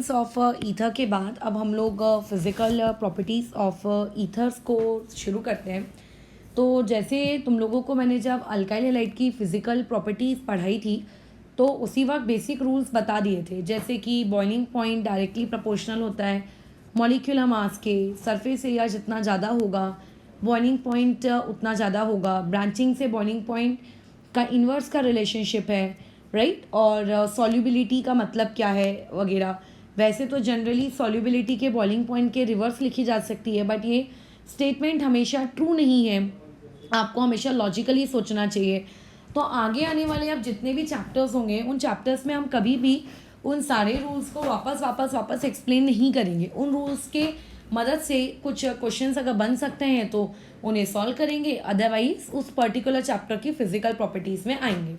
Of ether के बाद अब हम लोग फिज़िकल प्रॉपर्टीज़ ऑफ ईथर्स को शुरू करते हैं। तो जैसे तुम लोगों को मैंने जब अल्काइल हैलाइड की फ़िज़िकल प्रॉपर्टीज़ पढ़ाई थी तो उसी वक्त बेसिक रूल्स बता दिए थे, जैसे कि बॉइलिंग पॉइंट डायरेक्टली प्रोपोर्शनल होता है मॉलिक्यूलर मास के। सरफेस एरिया जितना ज़्यादा होगा बॉइलिंग पॉइंट उतना ज़्यादा होगा। ब्रांचिंग से बॉइलिंग पॉइंट का इन्वर्स का रिलेशनशिप है, राइट। और सॉल्युबिलिटी का मतलब क्या है वगैरह। वैसे तो जनरली सॉल्युबिलिटी के बॉइलिंग पॉइंट के रिवर्स लिखी जा सकती है, बट ये स्टेटमेंट हमेशा ट्रू नहीं है। आपको हमेशा लॉजिकली सोचना चाहिए। तो आगे आने वाले अब जितने भी चैप्टर्स होंगे उन चैप्टर्स में हम कभी भी उन सारे रूल्स को वापस एक्सप्लेन नहीं करेंगे। उन रूल्स के मदद से कुछ क्वेश्चंस अगर बन सकते हैं तो उन्हें सॉल्व करेंगे, अदरवाइज उस पर्टिकुलर चैप्टर की फिजिकल प्रॉपर्टीज़ में आएंगे।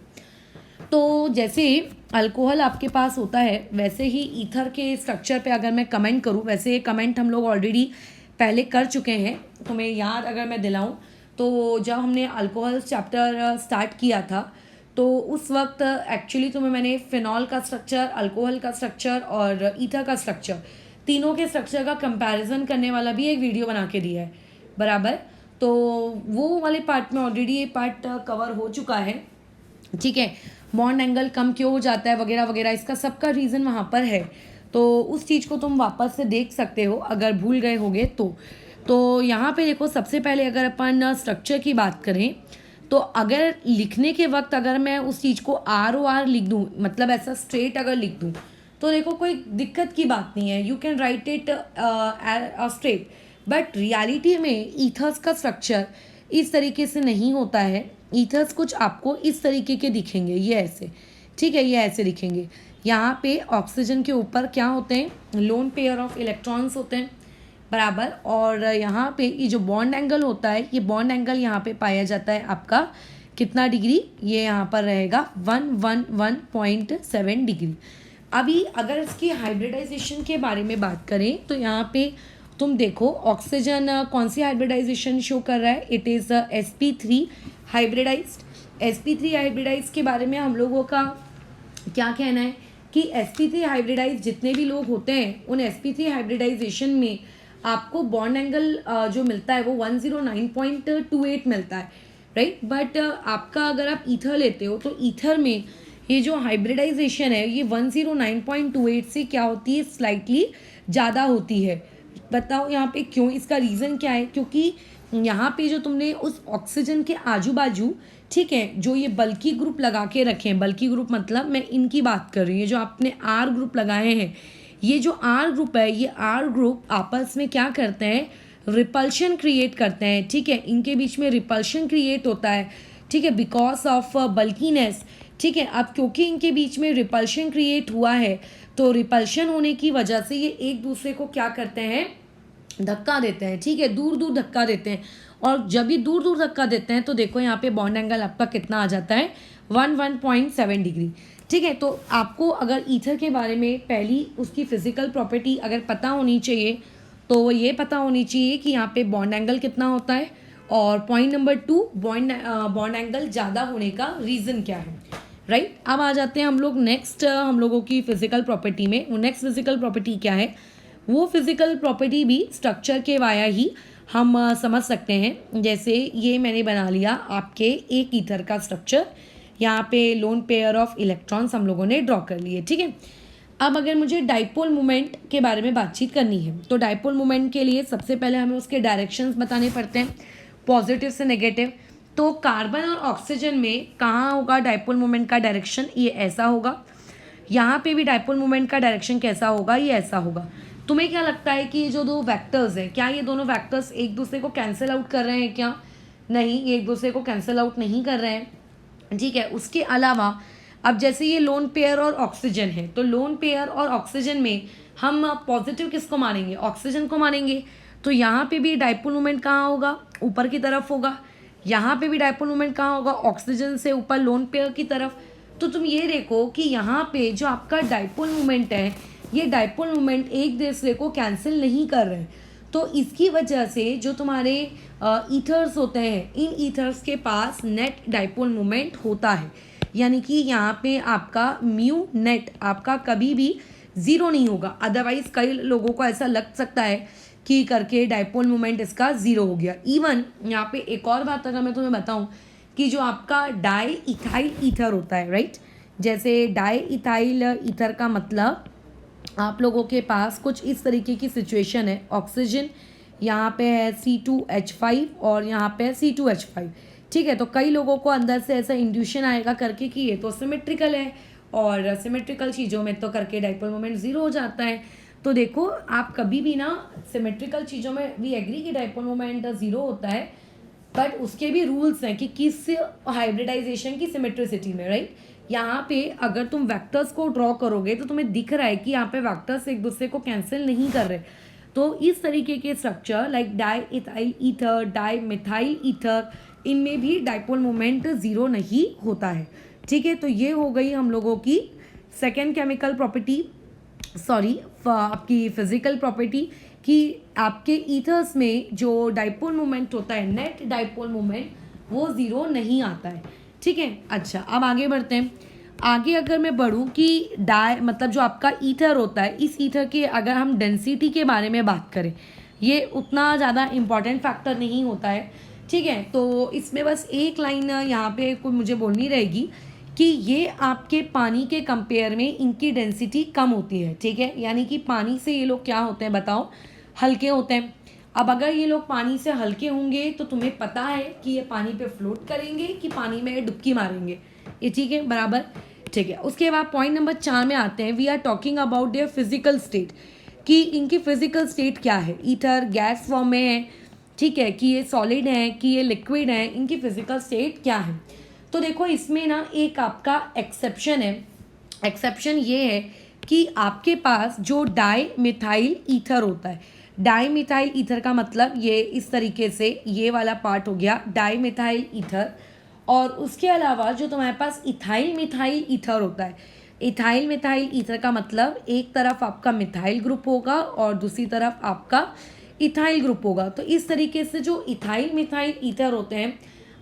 तो जैसे अल्कोहल आपके पास होता है वैसे ही ईथर के स्ट्रक्चर पे अगर मैं कमेंट करूँ, वैसे ये कमेंट हम लोग ऑलरेडी पहले कर चुके हैं। तुम्हें याद अगर मैं दिलाऊं तो जब हमने अल्कोहल चैप्टर स्टार्ट किया था तो उस वक्त एक्चुअली तुम्हें मैंने फिनॉल का स्ट्रक्चर, अल्कोहल का स्ट्रक्चर और ईथर का स्ट्रक्चर, तीनों के स्ट्रक्चर का कंपैरिजन करने वाला भी एक वीडियो बना के दिया है, बराबर। तो वो वाले पार्ट में ऑलरेडी ये पार्ट कवर हो चुका है, ठीक है। बॉन्ड एंगल कम क्यों हो जाता है वगैरह वगैरह, इसका सबका रीज़न वहाँ पर है। तो उस चीज़ को तुम वापस से देख सकते हो अगर भूल गए होगे तो यहाँ पे देखो, सबसे पहले अगर अपन स्ट्रक्चर की बात करें तो अगर लिखने के वक्त अगर मैं उस चीज़ को ROR लिख दूँ, मतलब ऐसा स्ट्रेट अगर लिख दूँ तो देखो कोई दिक्कत की बात नहीं है, you can write it straight. But reality में ईथर्स का स्ट्रक्चर इस तरीके से नहीं होता है। ईथर्स कुछ आपको इस तरीके के दिखेंगे, ये ऐसे, ठीक है, ये ऐसे दिखेंगे। यहाँ पे ऑक्सीजन के ऊपर क्या होते हैं, लोन पेयर ऑफ इलेक्ट्रॉन्स होते हैं, बराबर। और यहाँ पे ये जो बॉन्ड एंगल होता है, ये बॉन्ड एंगल यहाँ पे पाया जाता है आपका कितना डिग्री, ये यहाँ पर रहेगा 111.7 डिग्री। अभी अगर इसकी हाइब्रिडाइजेशन के बारे में बात करें तो यहाँ पे तुम देखो ऑक्सीजन कौन सी हाइब्रिडाइजेशन शो कर रहा है, it is sp3 hybridised. sp3 hybridise के बारे में हम लोगों का क्या कहना है कि sp3 हाइब्रिडाइज जितने भी लोग होते हैं उन sp3 हाइब्रिडाइजेशन में आपको बॉन्ड एंगल जो मिलता है वो 109.28 मिलता है, राइट। बट आपका अगर आप ईथर लेते हो तो ईथर में ये जो हाइब्रिडाइजेशन है ये 109.28 से क्या होती है, स्लाइटली ज़्यादा होती है। बताओ यहाँ पे क्यों, इसका रीज़न क्या है, क्योंकि यहाँ पे जो तुमने उस ऑक्सीजन के आजू बाजू, ठीक है, जो ये बल्कि ग्रुप लगा के रखे हैं, बल्कि ग्रुप मतलब मैं इनकी बात कर रही हूँ, जो आपने R ग्रुप लगाए हैं, ये जो R ग्रुप है, ये R ग्रुप आपस में क्या करते हैं, रिपल्शन क्रिएट करते हैं, ठीक है। इनके बीच में रिपल्शन क्रिएट होता है, ठीक है, बिकॉज ऑफ बल्कीनेस, ठीक है। अब क्योंकि इनके बीच में रिपल्शन क्रिएट हुआ है तो रिपल्शन होने की वजह से ये एक दूसरे को क्या करते हैं, धक्का देते हैं, ठीक है, दूर दूर धक्का देते हैं। और जब भी दूर दूर धक्का देते हैं तो देखो यहाँ पे बॉन्ड एंगल आपका कितना आ जाता है, 11.7 डिग्री, ठीक है। तो आपको अगर ईथर के बारे में पहली उसकी फिजिकल प्रॉपर्टी अगर पता होनी चाहिए तो वो ये पता होनी चाहिए कि यहाँ पे बॉन्ड एंगल कितना होता है, और पॉइंट नंबर 2 बॉन्ड एंगल ज़्यादा होने का रीज़न क्या है, राइट। अब आ जाते हैं हम लोग नेक्स्ट हम लोगों की फिजिकल प्रॉपर्टी में। नेक्स्ट फिजिकल प्रॉपर्टी क्या है, वो फिजिकल प्रॉपर्टी भी स्ट्रक्चर के वाया ही हम समझ सकते हैं। जैसे ये मैंने बना लिया आपके एक ईथर का स्ट्रक्चर, यहाँ पे लोन पेयर ऑफ इलेक्ट्रॉन्स हम लोगों ने ड्रॉ कर लिए, ठीक है। अब अगर मुझे डाइपोल मोमेंट के बारे में बातचीत करनी है तो डाइपोल मोमेंट के लिए सबसे पहले हमें उसके डायरेक्शंस बताने पड़ते हैं, पॉजिटिव से नेगेटिव। तो कार्बन और ऑक्सीजन में कहाँ होगा डाइपोल मोमेंट का डायरेक्शन, ये ऐसा होगा। यहाँ पे भी डाइपोल मोमेंट का डायरेक्शन कैसा होगा, ये ऐसा होगा। तुम्हें क्या लगता है कि ये जो दो वेक्टर्स हैं, क्या ये दोनों वेक्टर्स एक दूसरे को कैंसिल आउट कर रहे हैं क्या, नहीं, ये एक दूसरे को कैंसिल आउट नहीं कर रहे हैं, ठीक है। उसके अलावा अब जैसे ये लोन पेयर और ऑक्सीजन है तो लोन पेयर और ऑक्सीजन में हम पॉजिटिव किसको मानेंगे, ऑक्सीजन को मानेंगे। तो यहाँ पे भी डाइपोल मोमेंट कहाँ होगा, ऊपर की तरफ होगा। यहाँ पे भी डाइपोल मोमेंट कहाँ होगा, ऑक्सीजन से ऊपर लोन पेयर की तरफ। तो तुम ये देखो कि यहाँ पे जो आपका डाइपोल मोमेंट है, ये डाइपोल मोमेंट एक दूसरे को कैंसिल नहीं कर रहे हैं। तो इसकी वजह से जो तुम्हारे ईथर्स होते हैं, इन ईथर्स के पास नेट डाइपोल मोमेंट होता है, यानी कि यहाँ पे आपका म्यू नेट आपका कभी भी ज़ीरो नहीं होगा। अदरवाइज कई लोगों को ऐसा लग सकता है कि करके डाइपोल मोमेंट इसका ज़ीरो हो गया। इवन यहाँ पे एक और बात अगर मैं तुम्हें बताऊँ कि जो आपका डाई इथाइल ईथर होता है, राइट, जैसे डाई इथाइल ईथर का मतलब आप लोगों के पास कुछ इस तरीके की सिचुएशन है, ऑक्सीजन यहाँ पे है C2H5 और यहाँ पे है C2H5, ठीक है। तो कई लोगों को अंदर से ऐसा इंड्यूशन आएगा करके कि ये तो सिमेट्रिकल है, और सिमेट्रिकल चीज़ों में तो करके डाइपोल मोमेंट ज़ीरो हो जाता है। तो देखो आप कभी भी ना सिमेट्रिकल चीज़ों में भी एग्री कि डाइपोल मोमेंट ज़ीरो होता है, बट उसके भी रूल्स हैं कि किस हाइब्रिडाइजेशन की सिमेट्रिसिटी में, राइट। यहाँ पे अगर तुम वेक्टर्स को ड्रॉ करोगे तो तुम्हें दिख रहा है कि यहाँ पे वेक्टर्स एक दूसरे को कैंसिल नहीं कर रहे। तो इस तरीके के structure like di ethyl ether, di methyl ether, इनमें भी डाइपोल मोमेंट ज़ीरो नहीं होता है, ठीक है। तो ये हो गई हम लोगों की सेकेंड केमिकल प्रॉपर्टी, सॉरी आपकी फिजिकल प्रॉपर्टी, कि आपके ईथर्स में जो डाइपोल मोमेंट होता है, नेट डाइपोल मोमेंट, वो ज़ीरो नहीं आता है, ठीक है। अच्छा, अब आगे बढ़ते हैं। आगे अगर मैं बढ़ूँ कि मतलब जो आपका ईथर होता है, इस ईथर के अगर हम डेंसिटी के बारे में बात करें, ये उतना ज़्यादा इम्पॉर्टेंट फैक्टर नहीं होता है, ठीक है। तो इसमें बस एक लाइन यहाँ पे कोई मुझे बोलनी रहेगी कि ये आपके पानी के कंपेयर में इनकी डेंसिटी कम होती है, ठीक है। यानी कि पानी से ये लोग क्या होते हैं बताओ, हल्के होते हैं। अब अगर ये लोग पानी से हल्के होंगे तो तुम्हें पता है कि ये पानी पे फ्लोट करेंगे कि पानी में डुबकी मारेंगे, ये ठीक है, बराबर, ठीक है। उसके बाद पॉइंट नंबर 4 में आते हैं। We are talking about their physical state, कि इनकी फिजिकल स्टेट क्या है। ईथर गैस फॉर्म में है, ठीक है, कि ये सॉलिड है कि ये लिक्विड है, इनकी फिजिकल स्टेट क्या है। तो देखो इसमें ना एक आपका एक्सेप्शन है। एक्सेप्शन ये है कि आपके पास जो डाई मिथाइल ईथर होता है, डाई मिथाइल ईथर का मतलब ये इस तरीके से ये वाला पार्ट हो गया डाई मिथाइल ईथर, और उसके अलावा जो तुम्हारे पास इथाइल मिथाइल ईथर होता है, इथाइल मिथाइल ईथर का मतलब एक तरफ आपका मिथाइल ग्रुप होगा और दूसरी तरफ आपका इथाइल ग्रुप होगा। तो इस तरीके से जो इथाइल मिथाइल ईथर होते हैं,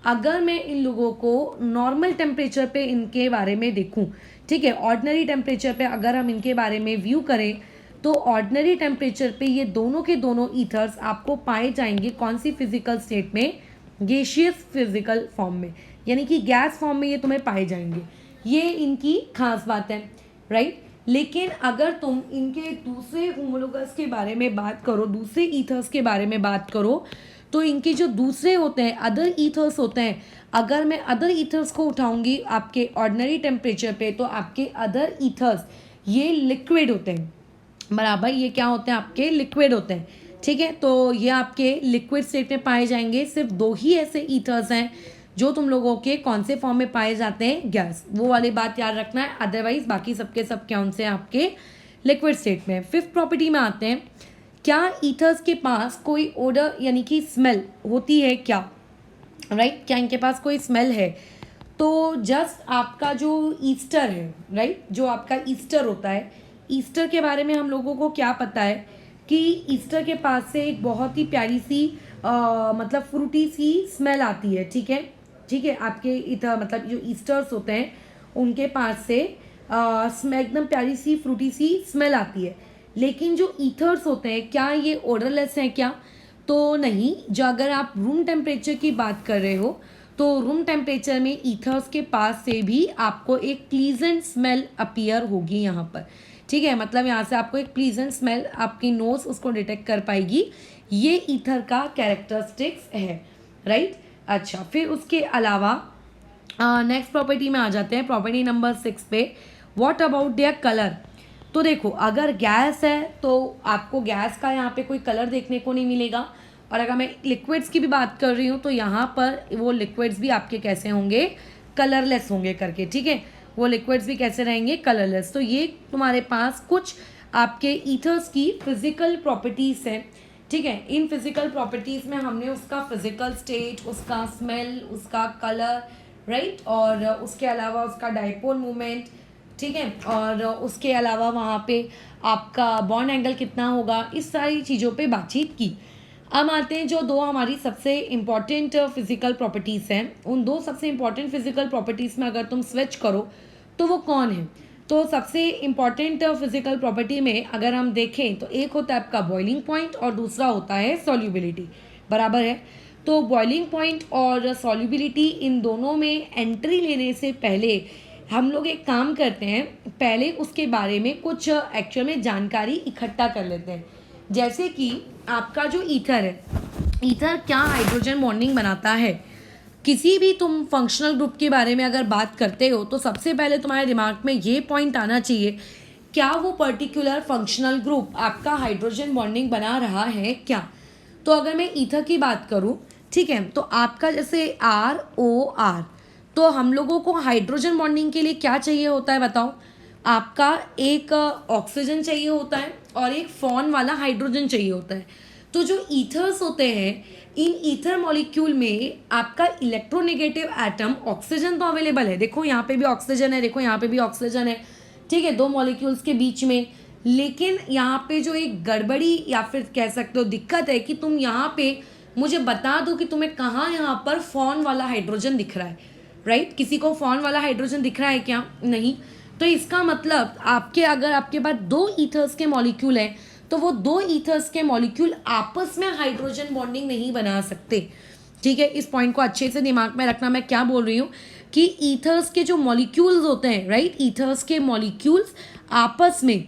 अगर मैं इन लोगों को नॉर्मल टेम्परेचर पे इनके बारे में देखूं, ठीक है, ऑर्डिनरी टेम्परेचर पे अगर हम इनके बारे में व्यू करें, तो ऑर्डिनरी टेम्परेचर पे ये दोनों के दोनों ईथर्स आपको पाए जाएंगे कौन सी फिजिकल स्टेट में, गैसियस फिजिकल फॉर्म में, यानी कि गैस फॉर्म में ये तुम्हें पाए जाएंगे। ये इनकी खास बात है, राइट। लेकिन अगर तुम इनके दूसरे होमोलोगस के बारे में बात करो, दूसरे ईथर्स के बारे में बात करो, तो इनके जो दूसरे होते हैं, अदर ईथर्स होते हैं, अगर मैं अदर ईथर्स को उठाऊंगी आपके ऑर्डिनरी टेम्परेचर पे, तो आपके अदर ईथर्स ये लिक्विड होते हैं, बराबर, ये क्या होते हैं, आपके लिक्विड होते हैं, ठीक है। तो ये आपके लिक्विड स्टेट में पाए जाएंगे। सिर्फ दो ही ऐसे ईथर्स हैं जो तुम लोगों के कौन से फॉर्म में पाए जाते हैं, गैस, वो वाली बात याद रखना है। अदरवाइज बाकी सबके सब कौन से आपके लिक्विड स्टेट में। फिफ्थ प्रॉपर्टी में आते हैं, क्या ईथर्स के पास कोई ओडर यानी कि स्मेल होती है क्या, राइट, क्या इनके पास कोई स्मेल है। तो जस्ट आपका जो ईस्टर है, राइट, जो आपका ईस्टर होता है, ईस्टर के बारे में हम लोगों को क्या पता है कि ईस्टर के पास से एक बहुत ही प्यारी सी मतलब फ्रूटी सी स्मेल आती है, ठीक है, ठीक है। आपके इधर मतलब जो ईस्टर्स होते हैं उनके पास से एकदम प्यारी सी फ्रूटी सी स्मेल आती है। लेकिन जो ईथर्स होते हैं, क्या ये ओडरलेस हैं क्या, तो नहीं। जो अगर आप रूम टेम्परेचर की बात कर रहे हो, तो रूम टेम्परेचर में ईथर्स के पास से भी आपको एक प्लीजेंट स्मेल अपीयर होगी यहाँ पर, ठीक है। मतलब यहाँ से आपको एक प्लीजेंट स्मेल, आपकी नोज उसको डिटेक्ट कर पाएगी। ये ईथर का कैरेक्टरिस्टिक्स है, राइट। अच्छा, फिर उसके अलावा नेक्स्ट प्रॉपर्टी में आ जाते हैं, प्रॉपर्टी नंबर 6 पे। What about their colour. तो देखो अगर गैस है तो आपको गैस का यहाँ पे कोई कलर देखने को नहीं मिलेगा, और अगर मैं लिक्विड्स की भी बात कर रही हूँ तो यहाँ पर वो लिक्विड्स भी आपके कैसे होंगे, कलरलेस होंगे करके, ठीक है। वो लिक्विड्स भी कैसे रहेंगे, कलरलेस। तो ये तुम्हारे पास कुछ आपके ईथर्स की फिजिकल प्रॉपर्टीज़ हैं, ठीक है। इन फिजिकल प्रॉपर्टीज़ में हमने उसका फिजिकल स्टेट, उसका स्मेल, उसका कलर, राइट, और उसके अलावा उसका डाइपोल मोमेंट, ठीक है, और उसके अलावा वहाँ पे आपका बॉन्ड एंगल कितना होगा, इस सारी चीज़ों पे बातचीत की। अब आते हैं जो दो हमारी सबसे इम्पॉर्टेंट फिजिकल प्रॉपर्टीज़ हैं, उन दो सबसे इम्पॉर्टेंट फिजिकल प्रॉपर्टीज़ में अगर तुम स्विच करो तो वो कौन है। तो सबसे इम्पॉर्टेंट फिजिकल प्रॉपर्टी में अगर हम देखें तो एक होता है आपका बॉइलिंग पॉइंट और दूसरा होता है सॉल्युबिलिटी, बराबर है। तो बॉइलिंग पॉइंट और सॉल्युबिलिटी इन दोनों में एंट्री लेने से पहले हम लोग एक काम करते हैं, पहले उसके बारे में कुछ एक्चुअल में जानकारी इकट्ठा कर लेते हैं। जैसे कि आपका जो ईथर है, ईथर क्या हाइड्रोजन बॉन्डिंग बनाता है। किसी भी तुम फंक्शनल ग्रुप के बारे में अगर बात करते हो तो सबसे पहले तुम्हारे दिमाग में ये पॉइंट आना चाहिए, क्या वो पर्टिकुलर फंक्शनल ग्रुप आपका हाइड्रोजन बॉन्डिंग बना रहा है क्या। तो अगर मैं ईथर की बात करूँ, ठीक है, तो आपका जैसे ROR, तो हम लोगों को हाइड्रोजन बॉन्डिंग के लिए क्या चाहिए होता है बताओ। आपका एक ऑक्सीजन चाहिए होता है और एक फॉन वाला हाइड्रोजन चाहिए होता है। तो जो ईथर्स होते हैं, इन ईथर मॉलिक्यूल में आपका इलेक्ट्रोनेगेटिव एटम ऑक्सीजन तो अवेलेबल है, देखो यहाँ पे भी ऑक्सीजन है, देखो यहाँ पे भी ऑक्सीजन है, ठीक है, दो मॉलिक्यूल्स के बीच में। लेकिन यहाँ पे जो एक गड़बड़ी या फिर कह सकते हो दिक्कत है कि तुम यहाँ पे मुझे बता दो कि तुम्हें कहाँ यहाँ पर फॉन वाला हाइड्रोजन दिख रहा है, राइट। किसी को फॉन वाला हाइड्रोजन दिख रहा है क्या? नहीं। तो इसका मतलब अगर आपके पास दो ईथर्स के मॉलिक्यूल हैं तो वो दो ईथर्स के मॉलिक्यूल आपस में हाइड्रोजन बॉन्डिंग नहीं बना सकते, ठीक है। इस पॉइंट को अच्छे से दिमाग में रखना, मैं क्या बोल रही हूँ कि ईथर्स के जो मॉलिक्यूल्स होते हैं, राइट, ईथर्स के मॉलिक्यूल्स आपस में,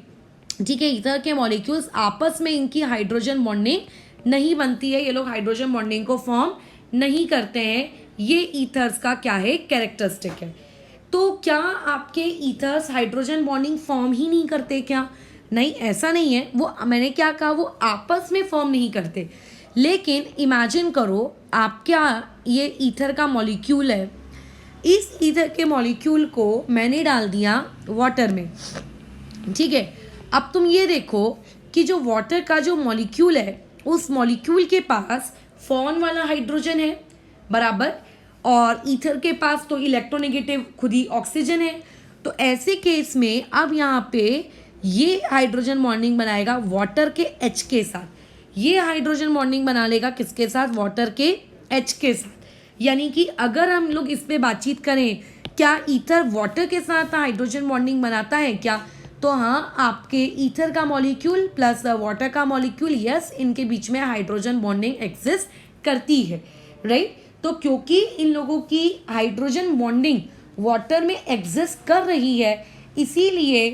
ठीक है, ईथर के मॉलिक्यूल्स आपस में इनकी हाइड्रोजन बॉन्डिंग नहीं बनती है, ये लोग हाइड्रोजन बॉन्डिंग को फॉर्म नहीं करते हैं। ये ईथर्स का क्या है, कैरेक्टरिस्टिक है। तो क्या आपके ईथर्स हाइड्रोजन बॉन्डिंग फॉर्म ही नहीं करते क्या? नहीं, ऐसा नहीं है। वो मैंने क्या कहा, वो आपस में फॉर्म नहीं करते। लेकिन इमेजिन करो आपका ये ईथर का मॉलिक्यूल है, इस ईथर के मॉलिक्यूल को मैंने डाल दिया वाटर में, ठीक है। अब तुम ये देखो कि जो वाटर का जो मॉलिक्यूल है, उस मॉलिक्यूल के पास फॉन वाला हाइड्रोजन है, बराबर, और ईथर के पास तो इलेक्ट्रोनेगेटिव खुद ही ऑक्सीजन है। तो ऐसे केस में अब यहाँ पे ये हाइड्रोजन बॉन्डिंग बनाएगा वाटर के H के साथ, ये हाइड्रोजन बॉन्डिंग बना लेगा किसके साथ, वाटर के H के साथ। यानी कि अगर हम लोग इस पे बातचीत करें, क्या ईथर वाटर के साथ हाइड्रोजन बॉन्डिंग बनाता है क्या, तो हाँ, आपके ईथर का मॉलिक्यूल प्लस वाटर का मॉलिक्यूल, यस, इनके बीच में हाइड्रोजन बॉन्डिंग एग्जिस्ट करती है, राइट। तो क्योंकि इन लोगों की हाइड्रोजन बॉन्डिंग वाटर में एग्जिस्ट कर रही है, इसीलिए,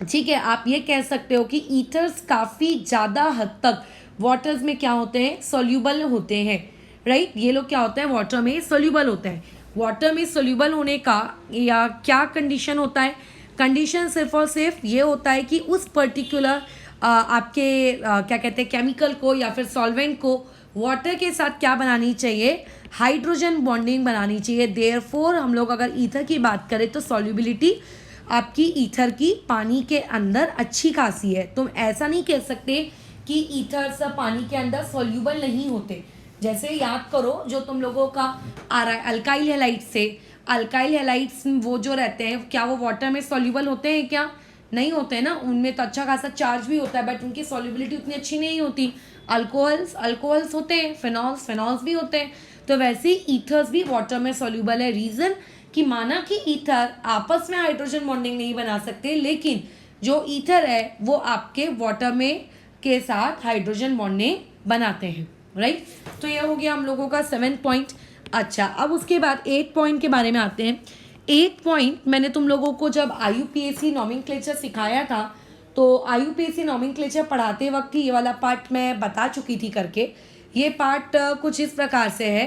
ठीक है, आप ये कह सकते हो कि ईथर्स काफ़ी ज़्यादा हद तक वाटर्स में क्या होते हैं, सोल्यूबल होते हैं, राइट। ये लोग क्या होते हैं, वाटर में सोल्यूबल होते हैं। वाटर में सोल्यूबल होने का या क्या कंडीशन होता है, कंडीशन सिर्फ और सिर्फ ये होता है कि उस पर्टिकुलर आपके क्या कहते हैं, केमिकल को या फिर सॉल्वेंट को वाटर के साथ क्या बनानी चाहिए, हाइड्रोजन बॉन्डिंग बनानी चाहिए। देयरफॉर हम लोग अगर ईथर की बात करें तो सॉल्युबिलिटी आपकी ईथर की पानी के अंदर अच्छी खासी है। तुम ऐसा नहीं कह सकते कि ईथर सब पानी के अंदर सॉल्यूबल नहीं होते। जैसे याद करो जो तुम लोगों का आ रहा है अल्काइल हैलाइड्स से, अल्काइल हैलाइड्स वो जो रहते हैं, क्या वो वाटर में सॉल्यूबल होते हैं क्या? नहीं होते ना, उनमें तो अच्छा खासा चार्ज भी होता है बट उनकी सॉल्युबिलिटी उतनी अच्छी नहीं होती। अल्कोहल्स होते हैं, फिनॉल्स भी होते हैं। तो वैसे ही ईथर्स भी वाटर में सॉल्यूबल है। रीज़न कि माना कि ईथर आपस में हाइड्रोजन बॉन्डिंग नहीं बना सकते, लेकिन जो ईथर है वो आपके वाटर में के साथ हाइड्रोजन बॉन्डिंग बनाते हैं, राइट। तो ये हो गया हम लोगों का 7 पॉइंट। अच्छा, अब उसके बाद 8 पॉइंट के बारे में आते हैं। 8 पॉइंट मैंने तुम लोगों को जब IUPAC नॉमेनक्लेचर सिखाया था, तो IUPAC नॉमेनक्लेचर पढ़ाते वक्त ही ये वाला पार्ट मैं बता चुकी थी करके। ये पार्ट कुछ इस प्रकार से है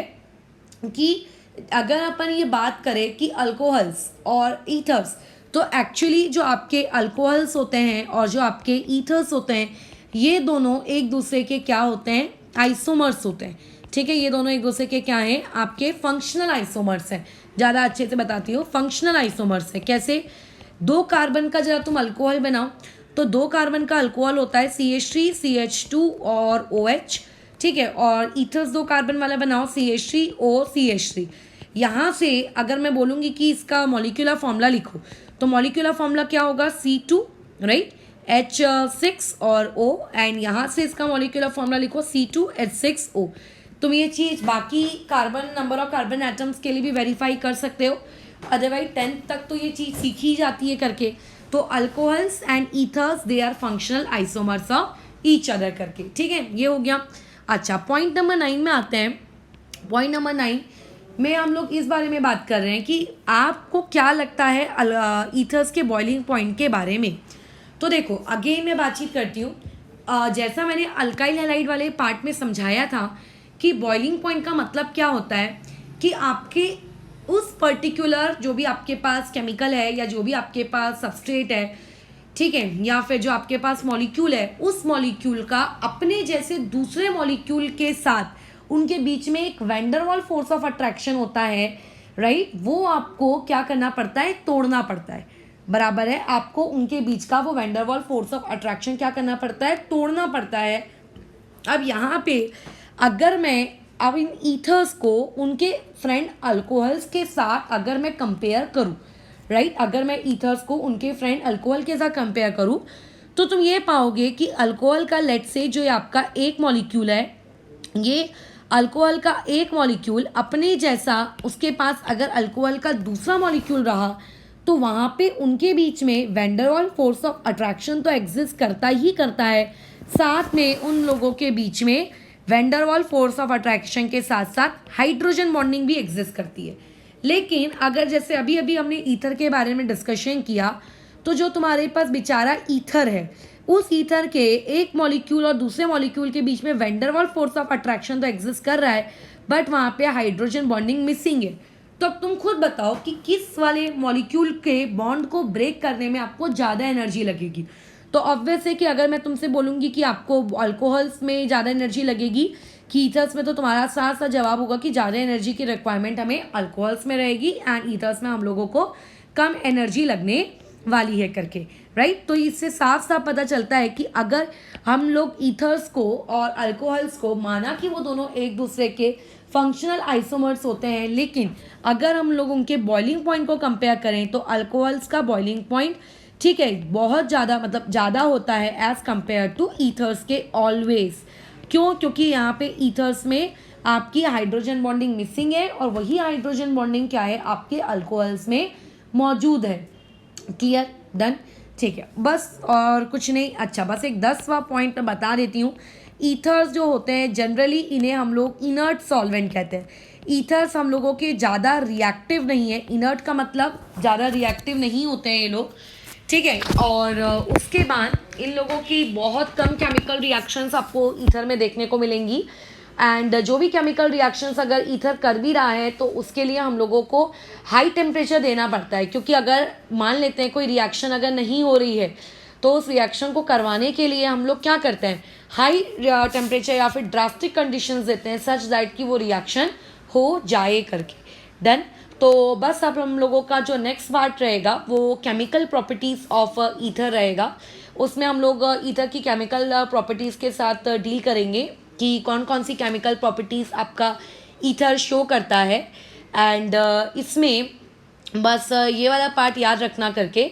कि अगर अपन ये बात करें कि अल्कोहल्स और ईथर्स, तो एक्चुअली जो आपके अल्कोहल्स होते हैं और जो आपके ईथर्स होते हैं, ये दोनों एक दूसरे के क्या होते हैं, आइसोमर्स होते हैं, ठीक है। ये दोनों एक दूसरे के क्या हैं, आपके फंक्शनल आइसोमर्स हैं। ज़्यादा अच्छे से बताती हूँ, फंक्शनल आइसोमर्स है। कैसे? 2 कार्बन का जरा तुम अल्कोहल बनाओ तो 2 कार्बन का अल्कोहल होता है CH3 CH2 और OH, ठीक है। और ईथर्स 2 कार्बन वाला बनाओ CH3 O CH3। यहाँ से अगर मैं बोलूँगी कि इसका मॉलिक्यूलर फॉर्मूला लिखो तो मॉलिक्यूलर फॉर्मूला क्या होगा, C2, राइट, H6 और O, एंड यहाँ से इसका मॉलिक्यूलर फॉर्मूला लिखो C2H6O। तुम ये चीज़ बाकी carbon number of carbon atoms के लिए भी वेरीफाई कर सकते हो, अदरवाइज 10th तक तो ये चीज़ सीखी जाती है करके। तो alcohols and ethers they are functional isomers of each other करके, ठीक है, ये हो गया। अच्छा, पॉइंट नंबर 9 में आते हैं। पॉइंट नंबर 9 में हम लोग इस बारे में बात कर रहे हैं कि आपको क्या लगता है ईथर्स के बॉइलिंग पॉइंट के बारे में। तो देखो अगेन मैं बातचीत करती हूँ, जैसा मैंने अल्काइल हैलाइड वाले पार्ट में समझाया था कि बॉइलिंग पॉइंट का मतलब क्या होता है कि आपके उस पर्टिकुलर जो भी आपके पास केमिकल है या जो भी आपके पास सबस्ट्रेट है, ठीक है, या फिर जो आपके पास मॉलिक्यूल है, उस मॉलिक्यूल का अपने जैसे दूसरे मॉलिक्यूल के साथ उनके बीच में एक वैंडरवाल फोर्स ऑफ अट्रैक्शन होता है, राइट, वो आपको क्या करना पड़ता है, तोड़ना पड़ता है, बराबर है। आपको उनके बीच का वो वैंडरवाल फोर्स ऑफ अट्रैक्शन क्या करना पड़ता है, तोड़ना पड़ता है। अब यहाँ पे अगर मैं अब इन ईथर्स को उनके फ्रेंड अल्कोहल्स के साथ अगर मैं कंपेयर करूँ, राइट, अगर मैं ईथर्स को उनके फ्रेंड अल्कोहल के साथ कंपेयर करूँ तो तुम ये पाओगे कि अल्कोहल का लेट से जो आपका एक मॉलिक्यूल है, ये अल्कोहल का एक मॉलिक्यूल अपने जैसा उसके पास अगर अल्कोहल का दूसरा मॉलिक्यूल रहा तो वहाँ पे उनके बीच में वैंडरवाल फोर्स ऑफ अट्रैक्शन तो एग्जिस्ट करता ही करता है, साथ में उन लोगों के बीच में वैंडरवाल फोर्स ऑफ अट्रैक्शन के साथ साथ हाइड्रोजन बॉन्डिंग भी एग्जिस्ट करती है। लेकिन अगर जैसे अभी अभी हमने ईथर के बारे में डिस्कशन किया, तो जो तुम्हारे पास बेचारा ईथर है, उस ईथर के एक मॉलिक्यूल और दूसरे मॉलिक्यूल के बीच में वैंडरवाल फोर्स ऑफ अट्रैक्शन तो एग्जिस्ट कर रहा है, बट वहाँ पे हाइड्रोजन बॉन्डिंग मिसिंग है। तो अब तुम खुद बताओ कि किस वाले मॉलिक्यूल के बॉन्ड को ब्रेक करने में आपको ज़्यादा एनर्जी लगेगी। तो ऑब्वियस है कि अगर मैं तुमसे बोलूँगी कि आपको अल्कोहल्स में ज़्यादा एनर्जी लगेगी कि ईथर्स में, तो तुम्हारा साथ साथ जवाब होगा कि ज़्यादा एनर्जी की रिक्वायरमेंट हमें अल्कोहल्स में रहेगी एंड ईथर्स में हम लोगों को कम एनर्जी लगने वाली है करके, राइट। तो इससे साफ साफ पता चलता है कि अगर हम लोग ईथर्स को और अल्कोहल्स को माना कि वो दोनों एक दूसरे के फंक्शनल आइसोमर्स होते हैं, लेकिन अगर हम लोग उनके बॉइलिंग पॉइंट को कंपेयर करें तो अल्कोहल्स का बॉइलिंग पॉइंट, ठीक है, बहुत ज़्यादा मतलब ज़्यादा होता है एज़ कम्पेयर टू ईथर्स के ऑलवेज। क्यों? क्योंकि यहाँ पे ईथर्स में आपकी हाइड्रोजन बॉन्डिंग मिसिंग है और वही हाइड्रोजन बॉन्डिंग क्या है, आपके अल्कोहल्स में मौजूद है। क्लियर? डन? ठीक है, बस और कुछ नहीं। अच्छा, बस एक 10वां पॉइंट बता देती हूँ। ईथर्स जो होते हैं जनरली इन्हें हम लोग इनर्ट सॉल्वेंट कहते हैं। ईथर्स हम लोगों के ज़्यादा रिएक्टिव नहीं है। इनर्ट का मतलब ज़्यादा रिएक्टिव नहीं होते हैं ये लोग, ठीक है। और उसके बाद इन लोगों की बहुत कम केमिकल रिएक्शंस आपको ईथर में देखने को मिलेंगी एंड जो भी केमिकल रिएक्शंस अगर ईथर कर भी रहा है तो उसके लिए हम लोगों को हाई टेम्परेचर देना पड़ता है, क्योंकि अगर मान लेते हैं कोई रिएक्शन अगर नहीं हो रही है तो उस रिएक्शन को करवाने के लिए हम लोग क्या करते हैं, हाई टेम्परेचर या फिर ड्रास्टिक कंडीशंस देते हैं सच दैट कि वो रिएक्शन हो जाए करके। डन? तो बस अब हम लोगों का जो नेक्स्ट पार्ट रहेगा वो केमिकल प्रॉपर्टीज़ ऑफ ईथर रहेगा। उसमें हम लोग ईथर की केमिकल प्रॉपर्टीज़ के साथ डील करेंगे कि कौन कौन सी केमिकल प्रॉपर्टीज़ आपका ईथर शो करता है एंड इसमें बस ये वाला पार्ट याद रखना करके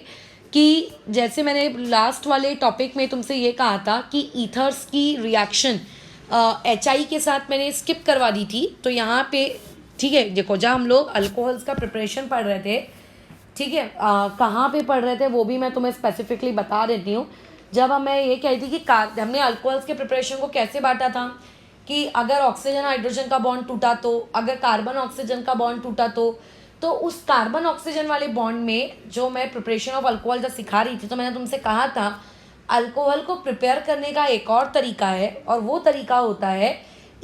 कि जैसे मैंने लास्ट वाले टॉपिक में तुमसे ये कहा था कि ईथर्स की रिएक्शन HI के साथ मैंने स्किप करवा दी थी। तो यहाँ पे ठीक है, देखो जब हम लोग अल्कोहल्स का प्रिपरेशन पढ़ रहे थे, ठीक है, कहाँ पे पढ़ रहे थे वो भी मैं तुम्हें स्पेसिफिकली बता देती हूँ। जब मैं ये कह रही थी कि हमने अल्कोहल्स के प्रिपरेशन को कैसे बांटा था कि अगर ऑक्सीजन हाइड्रोजन का बॉन्ड टूटा तो, अगर कार्बन ऑक्सीजन का बॉन्ड टूटा तो उस कार्बन ऑक्सीजन वाले बॉन्ड में जो मैं प्रिपरेशन ऑफ अल्कोहल जब सिखा रही थी तो मैंने तुमसे कहा था अल्कोहल को प्रिपेयर करने का एक और तरीका है और वो तरीका होता है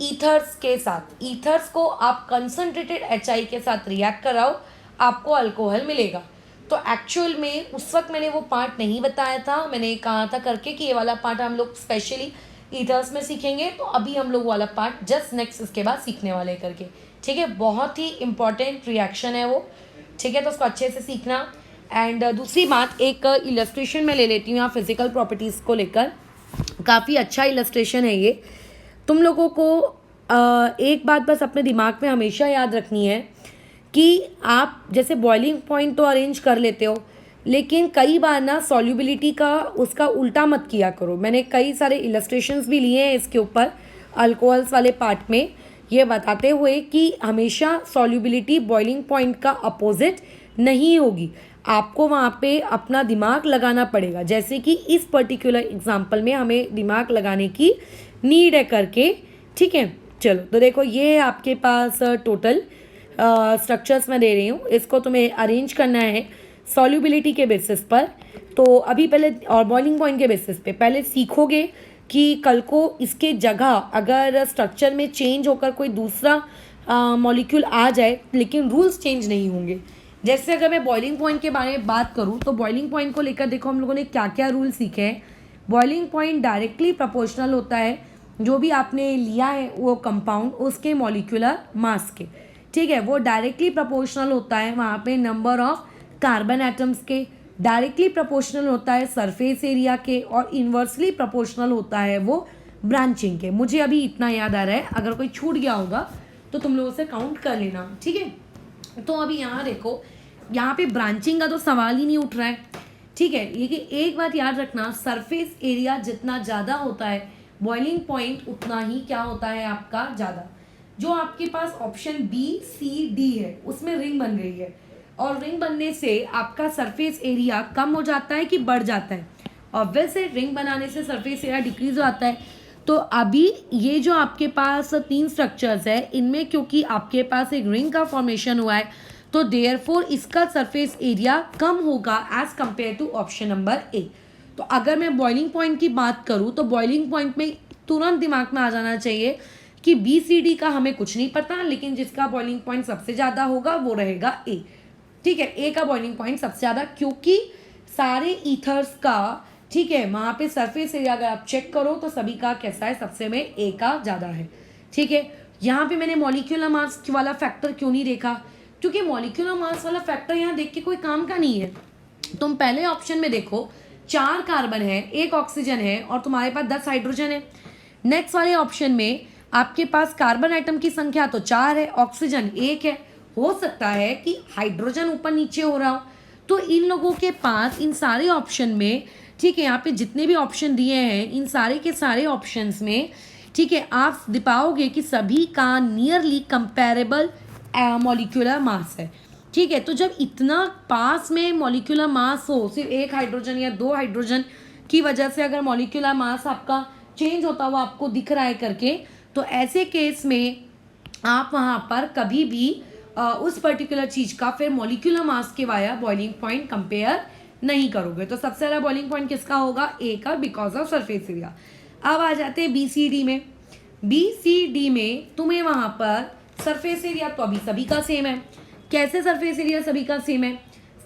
ईथर्स के साथ। ईथर्स को आप कंसनट्रेटेड HI के साथ रिएक्ट कराओ, आपको अल्कोहल मिलेगा। तो एक्चुअल में उस वक्त मैंने वो पार्ट नहीं बताया था, मैंने कहा था करके कि ये वाला पार्ट हम लोग स्पेशली ईथर्स में सीखेंगे। तो अभी हम लोग वाला पार्ट जस्ट नेक्स्ट इसके बाद सीखने वाले करके, ठीक है। बहुत ही इंपॉर्टेंट रिएक्शन है वो, ठीक है, तो उसको अच्छे से सीखना। एंड दूसरी बात, एक इलस्ट्रेशन मैं ले लेती हूँ यहाँ फिजिकल प्रॉपर्टीज़ को लेकर। काफ़ी अच्छा इलस्ट्रेशन है ये। तुम लोगों को एक बात बस अपने दिमाग में हमेशा याद रखनी है कि आप जैसे बॉइलिंग पॉइंट तो अरेंज कर लेते हो, लेकिन कई बार ना सॉल्युबिलिटी का उसका उल्टा मत किया करो। मैंने कई सारे इलस्ट्रेशंस भी लिए हैं इसके ऊपर अल्कोहल्स वाले पार्ट में, ये बताते हुए कि हमेशा सॉल्युबिलिटी बॉइलिंग पॉइंट का अपोजिट नहीं होगी। आपको वहाँ पे अपना दिमाग लगाना पड़ेगा, जैसे कि इस पर्टिकुलर एग्जांपल में हमें दिमाग लगाने की नीड है करके, ठीक है। चलो तो देखो ये है आपके पास टोटल स्ट्रक्चर्स मैं दे रही हूँ, इसको तुम्हें अरेंज करना है सॉल्युबिलिटी के बेसिस पर। तो अभी पहले और बॉइलिंग पॉइंट के बेसिस पे पहले सीखोगे कि कल को इसके जगह अगर स्ट्रक्चर में चेंज होकर कोई दूसरा मॉलिक्यूल आ जाए, लेकिन रूल्स चेंज नहीं होंगे। जैसे अगर मैं बॉइलिंग पॉइंट के बारे में बात करूँ तो बॉइलिंग पॉइंट को लेकर देखो हम लोगों ने क्या क्या रूल सीखे हैं। बॉइलिंग पॉइंट डायरेक्टली प्रोपोर्शनल होता है जो भी आपने लिया है वो कंपाउंड उसके मॉलिक्यूलर मास के, ठीक है, वो डायरेक्टली प्रोपोर्शनल होता है वहाँ पे नंबर ऑफ कार्बन एटम्स के, डायरेक्टली प्रोपोर्शनल होता है सरफेस एरिया के, और इन्वर्सली प्रोपोर्शनल होता है वो ब्रांचिंग के। मुझे अभी इतना याद आ रहा है, अगर कोई छूट गया होगा तो तुम लोगों से काउंट कर लेना, ठीक है। तो अभी यहाँ देखो, यहाँ पे ब्रांचिंग का तो सवाल ही नहीं उठ रहा है, ठीक है। लेकिन एक बात याद रखना, सरफेस एरिया जितना ज़्यादा होता है बॉइलिंग पॉइंट उतना ही क्या होता है आपका ज़्यादा। जो आपके पास ऑप्शन बी सी डी है उसमें रिंग बन रही है, और रिंग बनने से आपका सरफेस एरिया कम हो जाता है कि बढ़ जाता है। ऑब्वियस है, रिंग बनाने से सरफेस एरिया डिक्रीज हो जाता है। तो अभी ये जो आपके पास 3 स्ट्रक्चर्स है, इनमें क्योंकि आपके पास एक रिंग का फॉर्मेशन हुआ है तो देयरफॉर इसका सरफेस एरिया कम होगा as compare to option number A. तो अगर मैं बॉइलिंग पॉइंट की बात करूँ तो बॉइलिंग पॉइंट में तुरंत दिमाग में आ जाना चाहिए कि बी सी डी का हमें कुछ नहीं पता, लेकिन जिसका बॉइलिंग पॉइंट सबसे ज़्यादा होगा वो रहेगा ए, ठीक है। ए का बॉइलिंग पॉइंट सबसे ज़्यादा, क्योंकि सारे ईथर्स का, ठीक है, वहाँ पे सरफेस एरिया अगर आप चेक करो तो सभी का कैसा है, सबसे में ए का ज़्यादा है, ठीक है। यहाँ पे मैंने मॉलिक्यूलर मास वाला फैक्टर क्यों नहीं देखा, क्योंकि मॉलिक्यूलर मास वाला फैक्टर यहाँ देख के कोई काम का नहीं है। तुम पहले ऑप्शन में देखो 4 कार्बन है, 1 ऑक्सीजन है और तुम्हारे पास 10 हाइड्रोजन है। नेक्स्ट वाले ऑप्शन में आपके पास कार्बन आइटम की संख्या तो 4 है, ऑक्सीजन 1 है। हो सकता है कि हाइड्रोजन ऊपर नीचे हो रहा हो। तो इन लोगों के पास इन सारे ऑप्शन में, ठीक है, यहाँ पे जितने भी ऑप्शन दिए हैं इन सारे के सारे ऑप्शंस में, ठीक है, आप दिख पाओगे कि सभी का नियरली कंपेरेबल मॉलिक्यूलर मास है, ठीक है। तो जब इतना पास में मॉलिक्यूलर मास हो, सिर्फ 1 हाइड्रोजन या 2 हाइड्रोजन की वजह से अगर मॉलिक्यूलर मास आपका चेंज होता हुआ आपको दिख रहा है करके, तो ऐसे केस में आप वहाँ पर कभी भी उस पर्टिकुलर चीज़ का फिर मॉलिक्यूलर मास के वाया बॉइलिंग पॉइंट कंपेयर नहीं करोगे। तो सबसे ज़्यादा बॉइलिंग पॉइंट किसका होगा, ए का, बिकॉज ऑफ सरफेस एरिया। अब आ जाते हैं बी सी डी में। बी सी डी में तुम्हें वहाँ पर सरफेस एरिया तो अभी सभी का सेम है। कैसे सरफेस एरिया सभी का सेम है,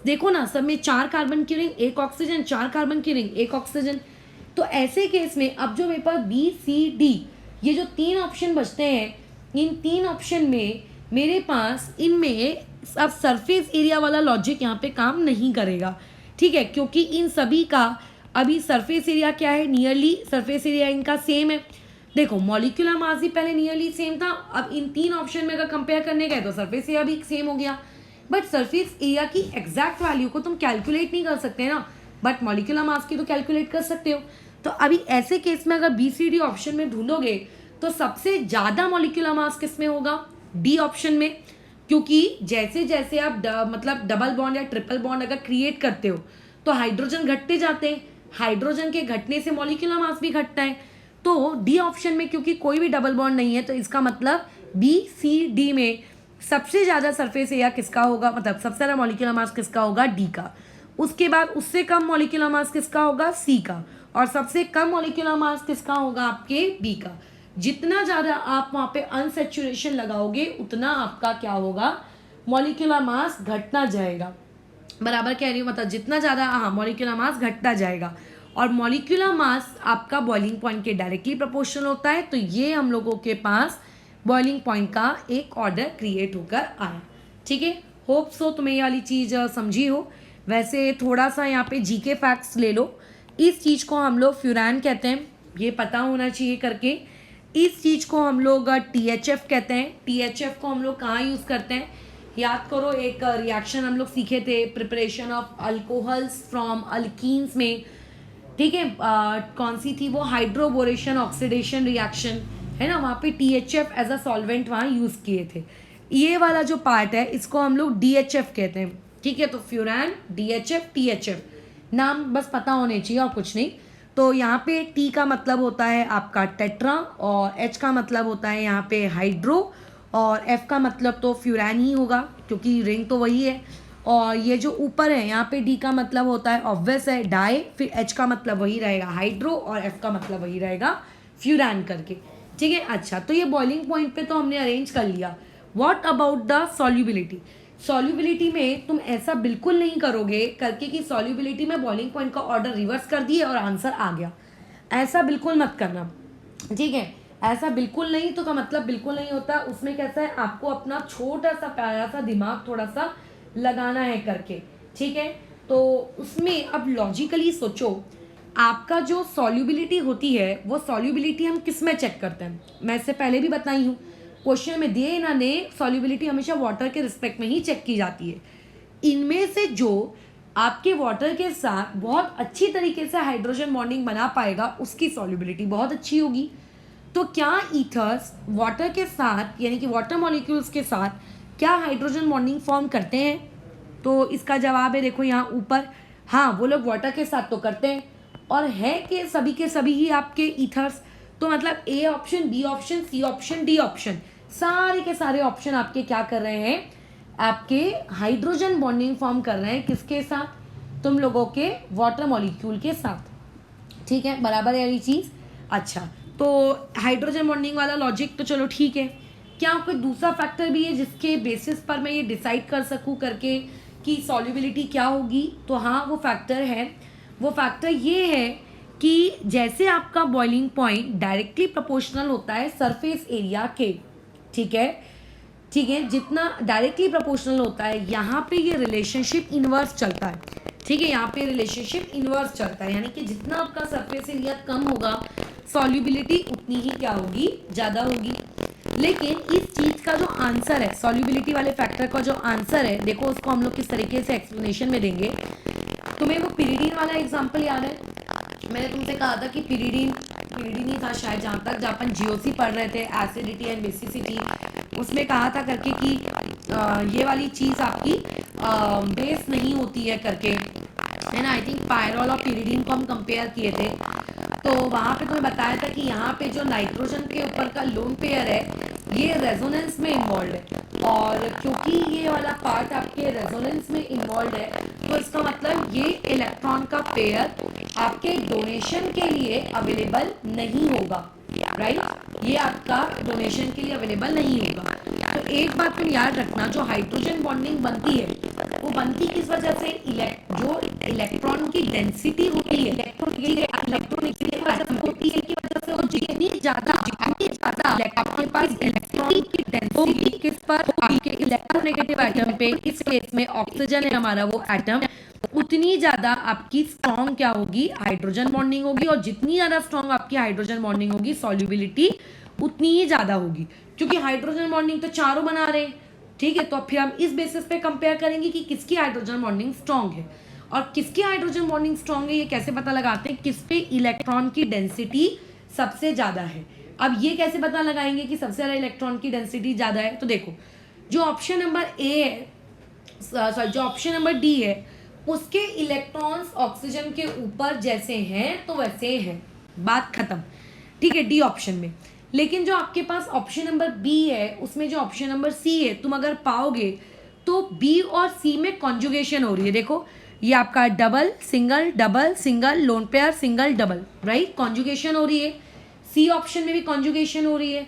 देखो ना, सब में 4 कार्बन की रिंग, 1 ऑक्सीजन, 4 कार्बन की रिंग, 1 ऑक्सीजन। तो ऐसे केस में अब जो मेरे पास बी सी डी ये जो 3 ऑप्शन बचते हैं, इन 3 ऑप्शन में मेरे पास इनमें अब सरफेस एरिया वाला लॉजिक यहाँ पे काम नहीं करेगा, ठीक है, क्योंकि इन सभी का अभी सरफेस एरिया क्या है, नियरली सरफेस एरिया इनका सेम है। देखो मॉलिक्यूलर मास भी पहले नियरली सेम था, अब इन 3 ऑप्शन में अगर कंपेयर करने गए तो सरफेस एरिया भी सेम हो गया। बट सरफेस एरिया की एग्जैक्ट वैल्यू को तुम कैलकुलेट नहीं कर सकते ना, बट मॉलिक्यूलर मास की तो कैलकुलेट कर सकते हो। तो अभी ऐसे केस में अगर बी सी डी ऑप्शन में ढूंढोगे तो सबसे ज़्यादा मॉलिक्यूलर मास किस में होगा, डी ऑप्शन में, क्योंकि जैसे जैसे आप मतलब डबल बॉन्ड या ट्रिपल बॉन्ड अगर क्रिएट करते हो तो हाइड्रोजन घटते जाते हैं, हाइड्रोजन के घटने से मॉलिक्यूलर मास भी घटता है। तो डी ऑप्शन में क्योंकि कोई भी डबल बॉन्ड नहीं है, तो इसका मतलब बी सी डी में सबसे ज़्यादा सरफेस एरिया किसका होगा, मतलब सबसे ज़्यादा मॉलिक्यूलर मास किसका होगा, डी का। उसके बाद उससे कम मॉलिक्यूलर मास किसका होगा, सी का, और सबसे कम मॉलिक्यूलर मास किसका होगा, आपके बी का। जितना ज़्यादा आप वहाँ पे अनसेचुरेशन लगाओगे उतना आपका क्या होगा, मॉलिक्यूलर मास घटना जाएगा। बराबर कह रही हूँ, मतलब जितना ज़्यादा, हाँ, मॉलिक्यूलर मास घटता जाएगा। और मॉलिक्यूलर मास आपका बॉइलिंग पॉइंट के डायरेक्टली प्रोपोर्शनल होता है। तो ये हम लोगों के पास बॉइलिंग पॉइंट का एक ऑर्डर क्रिएट होकर आया, ठीक है। होप सो तुम्हें ये वाली चीज़ समझी हो। वैसे थोड़ा सा यहाँ पे जीके फैक्ट्स ले लो। इस चीज़ को हम लोग फ्यूरान कहते हैं, ये पता होना चाहिए करके। इस चीज़ को हम लोग THF कहते हैं। THF को हम लोग कहाँ यूज़ करते हैं, याद करो, एक रिएक्शन हम लोग सीखे थे, preparation of alcohols from alkenes में, ठीक है। कौन सी थी वो, हाइड्रोबोरेशन ऑक्सीडेशन रिएक्शन है ना, वहाँ पे THF एज अ सॉल्वेंट वहाँ यूज़ किए थे। ये वाला जो पार्ट है इसको हम लोग DHF कहते हैं, ठीक है, तो फ्यूरान, DHF, THF, नाम बस पता होने चाहिए और कुछ नहीं। तो यहाँ पे T का मतलब होता है आपका टेट्रा, और H का मतलब होता है यहाँ पे हाइड्रो, और F का मतलब तो फ्यूरान ही होगा क्योंकि रिंग तो वही है। और ये जो ऊपर है यहाँ पे D का मतलब होता है ऑब्वियस है डाई, फिर H का मतलब वही रहेगा हाइड्रो, और F का मतलब वही रहेगा फ्यूरान करके। ठीक है, अच्छा, तो ये बॉइलिंग पॉइंट पे तो हमने अरेंज कर लिया। What about the solubility? Solubility में तुम ऐसा बिल्कुल नहीं करोगे करके कि सॉल्युबिलिटी में बॉइलिंग पॉइंट का ऑर्डर रिवर्स कर दिए और आंसर आ गया, ऐसा बिल्कुल मत करना। ठीक है, ऐसा बिल्कुल नहीं तो का मतलब बिल्कुल नहीं होता, उसमें कैसा है आपको अपना छोटा सा प्यारा सा दिमाग थोड़ा सा लगाना है करके। ठीक है, तो उसमें अब लॉजिकली सोचो, आपका जो सॉल्युबिलिटी होती है वो सॉल्युबिलिटी हम किस में चेक करते हैं? मैं इससे पहले भी बताई हूँ, क्वेश्चन में दिए ना ने सॉल्युबिलिटी हमेशा वाटर के रिस्पेक्ट में ही चेक की जाती है। इनमें से जो आपके वाटर के साथ बहुत अच्छी तरीके से हाइड्रोजन बॉन्डिंग बना पाएगा उसकी सॉल्युबिलिटी बहुत अच्छी होगी। तो क्या ईथर्स वाटर के साथ यानी कि वाटर मॉलिक्यूल्स के साथ क्या हाइड्रोजन बॉन्डिंग फॉर्म करते हैं? तो इसका जवाब है देखो यहाँ ऊपर, हाँ वो लोग वाटर के साथ तो करते हैं। और है कि सभी के सभी ही आपके ईथर्स, तो मतलब A option, B option, C option, D option, सारे के सारे ऑप्शन आपके क्या कर रहे हैं? आपके हाइड्रोजन बॉन्डिंग फॉर्म कर रहे हैं किसके साथ? तुम लोगों के वाटर मॉलिक्यूल के साथ। ठीक है, बराबर है ये चीज़। अच्छा, तो हाइड्रोजन बॉन्डिंग वाला लॉजिक तो चलो ठीक है। क्या कोई दूसरा फैक्टर भी है जिसके बेसिस पर मैं ये डिसाइड कर सकूं करके कि सॉल्युबिलिटी क्या होगी? तो हाँ, वो फैक्टर है। वो फैक्टर ये है कि जैसे आपका बॉइलिंग पॉइंट डायरेक्टली प्रोपोर्शनल होता है सरफेस एरिया के, ठीक है, ठीक है, जितना डायरेक्टली प्रोपोर्शनल होता है यहाँ पे ये रिलेशनशिप इनवर्स चलता है। ठीक है, यहाँ पे रिलेशनशिप इनवर्स चलता है, यानी कि जितना आपका सरफेस एरिया कम होगा सॉल्युबिलिटी उतनी ही क्या होगी? ज़्यादा होगी। लेकिन इस चीज़ का जो आंसर है, सॉल्युबिलिटी वाले फैक्टर का जो आंसर है, देखो उसको हम लोग किस तरीके से एक्सप्लेनेशन में देंगे। तुम्हें वो पिरिडीन वाला एग्जाम्पल याद है? मैंने तुमसे कहा था कि पिरिडीन ही था शायद, जहाँ अपन GOC पढ़ रहे थे, एसिडिटी एंड बेसिसिटी, उसमें कहा था करके कि ये वाली चीज़ आपकी बेस नहीं होती है करके, है ना। आई थिंक पायरॉल और पिरिडीन को हम कंपेयर किए थे, तो वहाँ पे तुम्हें बताया था कि यहाँ पे जो नाइट्रोजन के ऊपर का लोन पेयर है ये रेजोनेंस में इन्वॉल्व है, और क्योंकि ये वाला पार्ट आपके रेजोनेंस में इन्वॉल्व है तो इसका मतलब ये इलेक्ट्रॉन का पेयर आपके डोनेशन के लिए अवेलेबल नहीं होगा, राइट? ये आपका डोनेशन के लिए अवेलेबल नहीं होगा। तो एक बात तुम याद रखना, जो हाइड्रोजन बॉन्डिंग बनती है वो बनती किस वजह से? जो इलेक्ट्रॉन की डेंसिटी होती है, इलेक्ट्रॉन की वजह से, और जितनी ज्यादा आपके पास इलेक्ट्रॉन की डेंसिटी किस पर? आपके इलेक्ट्रोनेगेटिव एटम पे, इस केस में ऑक्सीजन है हमारा वो एटम, उतनी ज्यादा आपकी स्ट्रॉन्ग क्या होगी? हाइड्रोजन बॉन्डिंग होगी। और जितनी ज्यादा स्ट्रॉन्ग आपकी हाइड्रोजन बॉन्डिंग होगी सॉल्युबिलिटी उतनी ही ज्यादा होगी, क्योंकि हाइड्रोजन बॉन्डिंग तो चारों बना रहे हैं। ठीक है, तो फिर हम इस बेसिस पे कंपेयर करेंगे कि किसकी हाइड्रोजन बॉन्डिंग स्ट्रॉन्ग है और किसकी हाइड्रोजन बॉन्डिंग स्ट्रॉन्ग है। ये कैसे पता लगाते हैं? किस पे इलेक्ट्रॉन की डेंसिटी सबसे ज्यादा है। अब ये कैसे पता लगाएंगे कि सबसे ज्यादा इलेक्ट्रॉन की डेंसिटी ज्यादा है? तो देखो, जो ऑप्शन नंबर ए है, सॉरी जो ऑप्शन नंबर डी है, उसके इलेक्ट्रॉन्स ऑक्सीजन के ऊपर जैसे हैं तो वैसे हैं, बात खत्म। ठीक है, डी ऑप्शन में। लेकिन जो आपके पास ऑप्शन नंबर बी है, उसमें जो ऑप्शन नंबर सी है, तुम अगर पाओगे तो बी और सी में कॉन्जुगेशन हो रही है। देखो, ये आपका double single lone pair single double, right? Conjugation हो रही है। सी ऑप्शन में भी कॉन्जुगेशन हो रही है।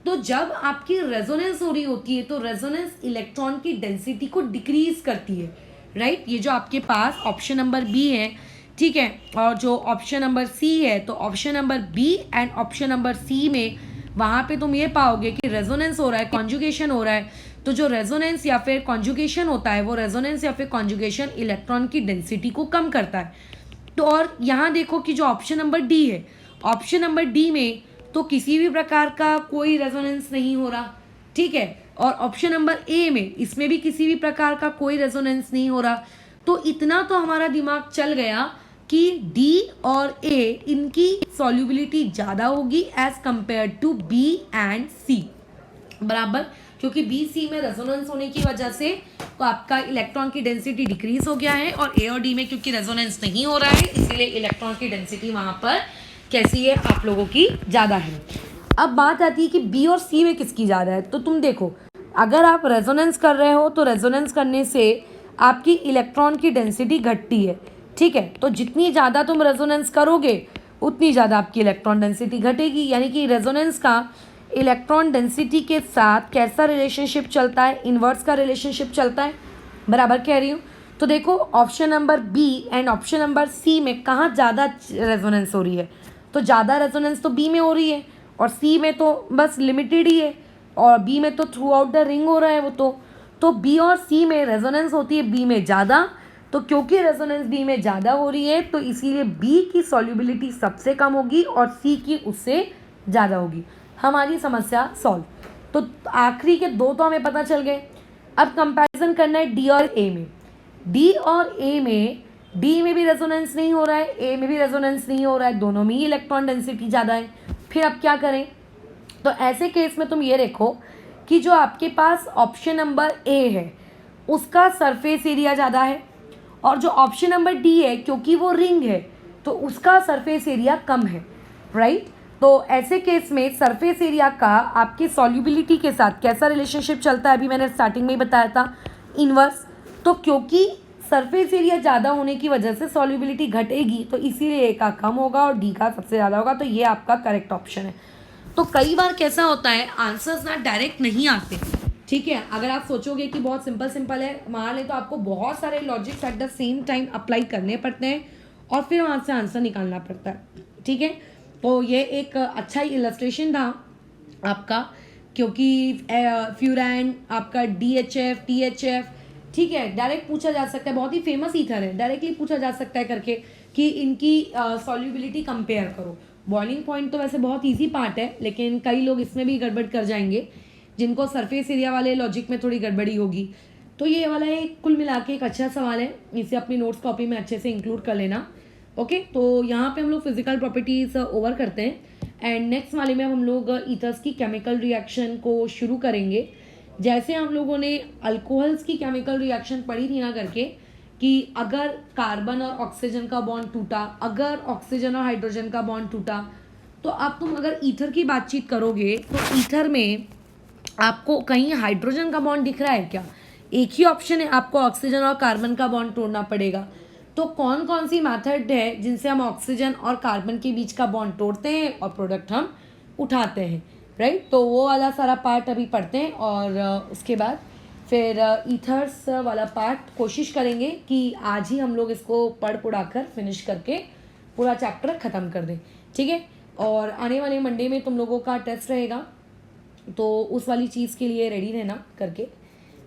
तो जब आपकी रेजोनेंस हो रही होती है तो रेजोनेंस इलेक्ट्रॉन की डेंसिटी को डिक्रीज करती है, राइट? ये जो आपके पास ऑप्शन नंबर बी है, ठीक है, और जो ऑप्शन नंबर सी है, तो option number B and option number C में वहाँ पे तुम ये पाओगे कि रेजोनेंस हो रहा है, कॉन्जुगेशन हो रहा है। तो जो रेजोनेंस या फिर कॉन्जुगेशन होता है, वो रेजोनेंस या फिर कॉन्जुगेशन इलेक्ट्रॉन की डेंसिटी को कम करता है। तो और यहाँ देखो कि जो ऑप्शन नंबर डी है, ऑप्शन नंबर डी में तो किसी भी प्रकार का कोई रेजोनेंस नहीं हो रहा, ठीक है, और ऑप्शन नंबर ए में, इसमें भी किसी भी प्रकार का कोई रेजोनेंस नहीं हो रहा। तो इतना तो हमारा दिमाग चल गया कि डी और ए इनकी सॉल्युबिलिटी ज़्यादा होगी as compare to B and C, बराबर। क्योंकि बी सी में रेजोनेंस होने की वजह से तो आपका इलेक्ट्रॉन की डेंसिटी डिक्रीज हो गया है, और ए और डी में क्योंकि रेजोनेंस नहीं हो रहा है इसीलिए इलेक्ट्रॉन की डेंसिटी वहाँ पर कैसी है आप लोगों की ज़्यादा है। अब बात आती है कि बी और सी में किसकी ज़्यादा है। तो तुम देखो, अगर आप रेजोनेंस कर रहे हो तो रेजोनेंस करने से आपकी इलेक्ट्रॉन की डेंसिटी घटती है, ठीक है। तो जितनी ज़्यादा तुम रेजोनेंस करोगे उतनी ज़्यादा आपकी इलेक्ट्रॉन डेंसिटी घटेगी। यानी कि रेजोनेंस का इलेक्ट्रॉन डेंसिटी के साथ कैसा रिलेशनशिप चलता है, इन्वर्स का रिलेशनशिप चलता है, बराबर कह रही हूँ। तो देखो option number B and option number C में कहाँ ज़्यादा रेजोनेंस हो रही है, तो ज़्यादा रेजोनेंस तो बी में हो रही है और सी में तो बस लिमिटेड ही है, और बी में तो थ्रू आउट द रिंग हो रहा है वो तो बी और सी में रेजोनेंस होती है बी में ज़्यादा। तो क्योंकि रेजोनेंस बी में ज़्यादा हो रही है तो इसीलिए बी की सॉल्युबिलिटी सबसे कम होगी और सी की उससे ज़्यादा होगी। हमारी समस्या सॉल्व। तो आखिरी के दो तो हमें पता चल गए। अब कंपैरिजन करना है डी और ए में। डी और ए में, डी में भी रेजोनेंस नहीं हो रहा है, ए में भी रेजोनेंस नहीं हो रहा है, दोनों में ही इलेक्ट्रॉन डेंसिटी ज़्यादा है। फिर अब क्या करें, तो ऐसे केस में तुम ये देखो कि जो आपके पास ऑप्शन नंबर ए है उसका सरफेस एरिया ज़्यादा है, और जो ऑप्शन नंबर डी है क्योंकि वो रिंग है तो उसका सरफेस एरिया कम है, राइट। तो ऐसे केस में सरफेस एरिया का आपकी सॉल्युबिलिटी के साथ कैसा रिलेशनशिप चलता है, अभी मैंने स्टार्टिंग में ही बताया था, इन्वर्स। तो क्योंकि सरफेस एरिया ज़्यादा होने की वजह से सॉल्युबिलिटी घटेगी तो इसीलिए ए का कम होगा और डी का सबसे ज़्यादा होगा। तो ये आपका करेक्ट ऑप्शन है। तो कई बार कैसा होता है आंसर्स ना डायरेक्ट नहीं आते, ठीक है। अगर आप सोचोगे कि बहुत सिंपल है, मान लें तो आपको बहुत सारे logics at the same time apply करने पड़ते हैं और फिर वहाँ से आंसर निकालना पड़ता है, ठीक है। तो ये एक अच्छा इलस्ट्रेशन था आपका, क्योंकि फ्यूरैन आपका DHF THF, ठीक है, डायरेक्ट पूछा जा सकता है, बहुत ही फेमस ईथर है, डायरेक्टली पूछा जा सकता है करके कि इनकी सॉल्युबिलिटी कंपेयर करो। बॉइलिंग पॉइंट तो वैसे बहुत ईजी पार्ट है, लेकिन कई लोग इसमें भी गड़बड़ कर जाएंगे जिनको सरफेस एरिया वाले लॉजिक में थोड़ी गड़बड़ी होगी। तो ये वाला एक कुल मिला के एक अच्छा सवाल है, इसे अपनी नोट्स कॉपी में अच्छे से इंक्लूड कर लेना। ओके, तो यहाँ पे हम लोग फिजिकल प्रॉपर्टीज़ ओवर करते हैं एंड नेक्स्ट वाले में हम लोग ईथर्स की केमिकल रिएक्शन को शुरू करेंगे। जैसे हम लोगों ने अल्कोहल्स की केमिकल रिएक्शन पढ़ी थी ना करके, कि अगर कार्बन और ऑक्सीजन का बॉन्ड टूटा, अगर ऑक्सीजन और हाइड्रोजन का बॉन्ड टूटा, तो अब तुम अगर ईथर की बातचीत करोगे तो ईथर में आपको कहीं हाइड्रोजन का बॉन्ड दिख रहा है क्या? एक ही ऑप्शन है, आपको ऑक्सीजन और कार्बन का बॉन्ड तोड़ना पड़ेगा। तो कौन कौन सी मेथड है जिनसे हम ऑक्सीजन और कार्बन के बीच का बॉन्ड तोड़ते हैं और प्रोडक्ट हम उठाते हैं, राइट। तो वो वाला सारा पार्ट अभी पढ़ते हैं और उसके बाद फिर ईथर्स वाला पार्ट कोशिश करेंगे कि आज ही हम लोग इसको पढ़ पुढ़ाकर फिनिश करके पूरा चैप्टर ख़त्म कर दें, ठीक है। और आने वाले मंडे में तुम लोगों का टेस्ट रहेगा, तो उस वाली चीज़ के लिए रेडी रहना करके,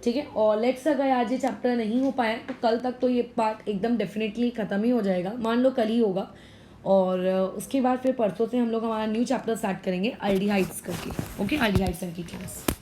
ठीक है। और लेट्स अगर आज ये चैप्टर नहीं हो पाया तो कल तक तो ये पार्ट एकदम डेफिनेटली ख़त्म ही हो जाएगा, मान लो कल ही होगा। और उसके बाद फिर परसों से हम लोग हमारा न्यू चैप्टर स्टार्ट करेंगे अल्डिहाइड्स करके, ओके, अल्डिहाइड्स एंड कीटोन्स।